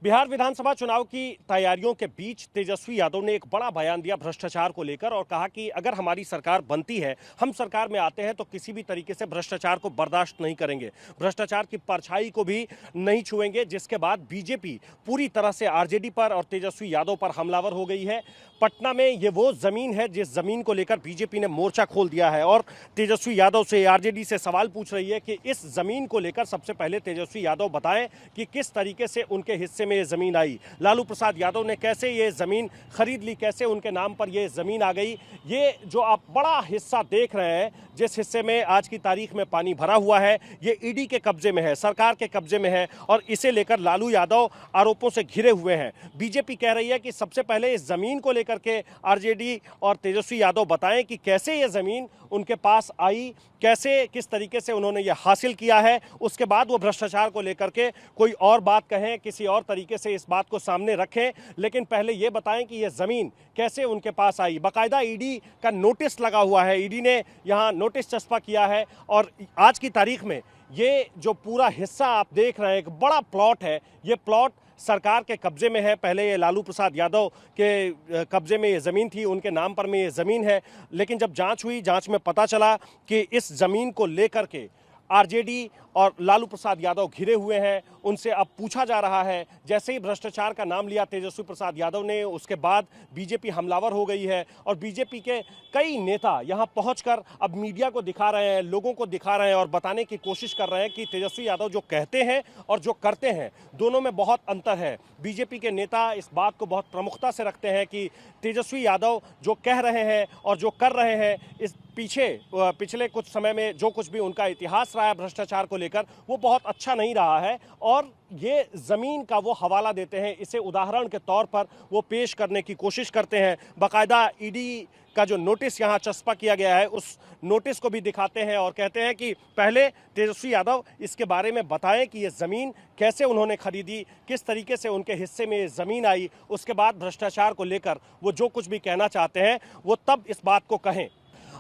बिहार विधानसभा चुनाव की तैयारियों के बीच तेजस्वी यादव ने एक बड़ा बयान दिया भ्रष्टाचार को लेकर और कहा कि अगर हमारी सरकार बनती है, हम सरकार में आते हैं तो किसी भी तरीके से भ्रष्टाचार को बर्दाश्त नहीं करेंगे, भ्रष्टाचार की परछाई को भी नहीं छुएंगे। जिसके बाद बीजेपी पूरी तरह से आरजेडी पर और तेजस्वी यादव पर हमलावर हो गई है। पटना में ये वो जमीन है जिस जमीन को लेकर बीजेपी ने मोर्चा खोल दिया है और तेजस्वी यादव से आरजेडी से सवाल पूछ रही है कि इस जमीन को लेकर सबसे पहले तेजस्वी यादव बताएं कि किस तरीके से उनके हिस्से में ये जमीन आई, लालू प्रसाद यादव ने कैसे ये जमीन खरीद ली, कैसे उनके नाम पर ये जमीन आ गई। ये जो आप बड़ा हिस्सा देख रहे हैं, जिस हिस्से में आज की तारीख में पानी भरा हुआ है, ये ईडी के कब्जे में है, सरकार के कब्जे में है और इसे लेकर लालू यादव आरोपों से घिरे हुए हैं। बीजेपी कह रही है कि सबसे पहले इस जमीन को लेकर के आरजेडी और तेजस्वी यादव बताएं कि कैसे ये जमीन उनके पास आई, कैसे किस तरीके से उन्होंने ये हासिल किया है। उसके बाद वो भ्रष्टाचार को लेकर के कोई और बात कहें, किसी और तरीके से इस बात को सामने रखें, लेकिन पहले ये बताएं कि ये ज़मीन कैसे उनके पास आई। बाकायदा ईडी का नोटिस लगा हुआ है, ईडी ने यहाँ नोटिस चस्पा किया है और आज की तारीख में ये जो पूरा हिस्सा आप देख रहे हैं, एक बड़ा प्लॉट है, ये प्लॉट सरकार के कब्जे में है। पहले ये लालू प्रसाद यादव के कब्जे में ये ज़मीन थी, उनके नाम पर में ये ज़मीन है, लेकिन जब जांच हुई, जांच में पता चला कि इस ज़मीन को लेकर के आरजेडी और लालू प्रसाद यादव घिरे हुए हैं। उनसे अब पूछा जा रहा है, जैसे ही भ्रष्टाचार का नाम लिया तेजस्वी प्रसाद यादव ने, उसके बाद बीजेपी हमलावर हो गई है और बीजेपी के कई नेता यहां पहुंचकर अब मीडिया को दिखा रहे हैं, लोगों को दिखा रहे हैं और बताने की कोशिश कर रहे हैं कि तेजस्वी यादव जो कहते हैं और जो करते हैं, दोनों में बहुत अंतर है। बीजेपी के नेता इस बात को बहुत प्रमुखता से रखते हैं कि तेजस्वी यादव जो कह रहे हैं और जो कर रहे हैं, इस पिछले कुछ समय में जो कुछ भी उनका इतिहास रहा है भ्रष्टाचार को लेकर, वो बहुत अच्छा नहीं रहा है और ये ज़मीन का वो हवाला देते हैं, इसे उदाहरण के तौर पर वो पेश करने की कोशिश करते हैं। बाकायदा ईडी का जो नोटिस यहाँ चस्पा किया गया है, उस नोटिस को भी दिखाते हैं और कहते हैं कि पहले तेजस्वी यादव इसके बारे में बताएं कि ये ज़मीन कैसे उन्होंने खरीदी, किस तरीके से उनके हिस्से में ये ज़मीन आई। उसके बाद भ्रष्टाचार को लेकर वो जो कुछ भी कहना चाहते हैं, वो तब इस बात को कहें।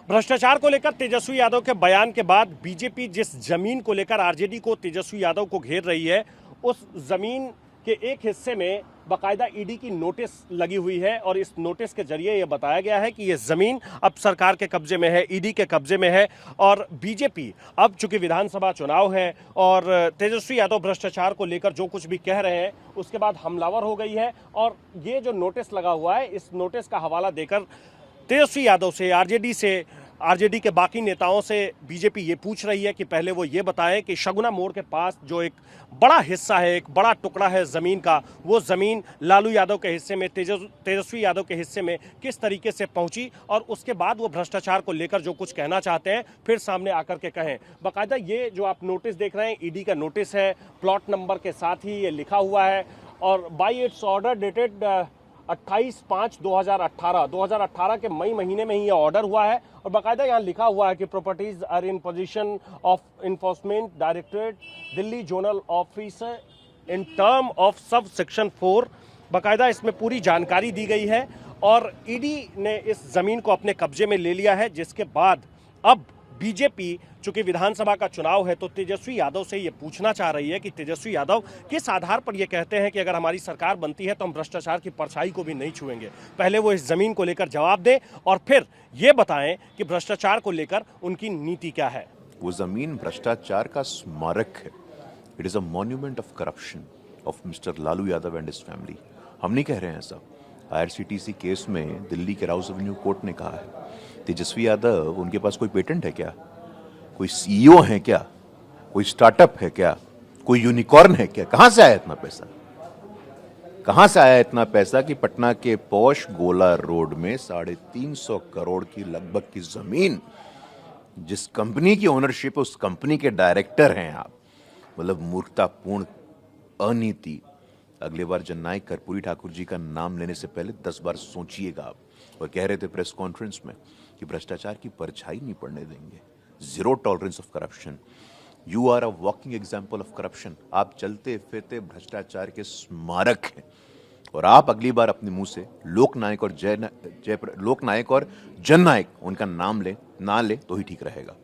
भ्रष्टाचार को लेकर तेजस्वी यादव के बयान के बाद बीजेपी जिस जमीन को लेकर आरजेडी को तेजस्वी यादव को घेर रही है, उस जमीन के एक हिस्से में बाकायदा ईडी की नोटिस लगी हुई है और इस नोटिस के जरिए यह बताया गया है कि यह जमीन अब सरकार के कब्जे में है, ईडी के कब्जे में है। और बीजेपी अब चूंकि विधानसभा चुनाव है और तेजस्वी यादव भ्रष्टाचार को लेकर जो कुछ भी कह रहे हैं, उसके बाद हमलावर हो गई है और ये जो नोटिस लगा हुआ है, इस नोटिस का हवाला देकर तेजस्वी यादव से, आरजेडी के बाकी नेताओं से बीजेपी ये पूछ रही है कि पहले वो ये बताएं कि शगुना मोड़ के पास जो एक बड़ा हिस्सा है, एक बड़ा टुकड़ा है ज़मीन का, वो ज़मीन लालू यादव के हिस्से में, तेजस्वी यादव के हिस्से में किस तरीके से पहुंची और उसके बाद वो भ्रष्टाचार को लेकर जो कुछ कहना चाहते हैं फिर सामने आकर के कहें। बाकायदा ये जो आप नोटिस देख रहे हैं, ईडी का नोटिस है, प्लॉट नंबर के साथ ही ये लिखा हुआ है और बाई इट्स ऑर्डर डेटेड 28/5/2018 के मई महीने में ही ये ऑर्डर हुआ है और बाकायदा यहाँ लिखा हुआ है कि properties are in position of Enforcement Directorate Delhi zonal officer in term of sub section 4। बाकायदा इसमें पूरी जानकारी दी गई है और ईडी ने इस जमीन को अपने कब्जे में ले लिया है, जिसके बाद अब बीजेपी चूंकि विधानसभा का चुनाव है तो तेजस्वी यादव से ये पूछना चाह रही है कि तेजस्वी यादव किस आधार पर ये कहते हैं कि अगर हमारी सरकार बनती है तो हम भ्रष्टाचार की परछाई को भी नहीं छुएंगे। पहले वो इस जमीन को लेकर जवाब दें और फिर ये बताएं कि भ्रष्टाचार को लेकर उनकी नीति क्या है। वो जमीन भ्रष्टाचार का स्मारक है। It is a monument of corruption of mister Lalu Yadav and his family. हम नहीं कह रहे हैं ऐसा। IRCTC केस में दिल्ली के राउस एवेन्यू कोर्ट ने कहा है तेजस्वी यादव, उनके पास कोई पेटेंट है क्या, कोई CEO है क्या, कोई स्टार्टअप है क्या, कोई यूनिकॉर्न है क्या? कहां से आया इतना पैसा? कहां से आया इतना पैसा कि पटना के पॉश गोला रोड में 350 करोड़ की लगभग की जमीन, जिस कंपनी की ओनरशिप, उस कंपनी के डायरेक्टर हैं आप। मतलब मूर्खतापूर्ण, अनीति। अगले बार जननायक कर्पूरी ठाकुर जी का नाम लेने से पहले 10 बार सोचिएगा आप। और कह रहे थे प्रेस कॉन्फ्रेंस में कि भ्रष्टाचार की परछाई नहीं पड़ने देंगे, zero tolerance of corruption. You are a walking example of corruption. आप चलते फिरते भ्रष्टाचार के स्मारक हैं और आप अगली बार अपने मुंह से लोकनायक और जननायक उनका नाम ले ना ले तो ही ठीक रहेगा।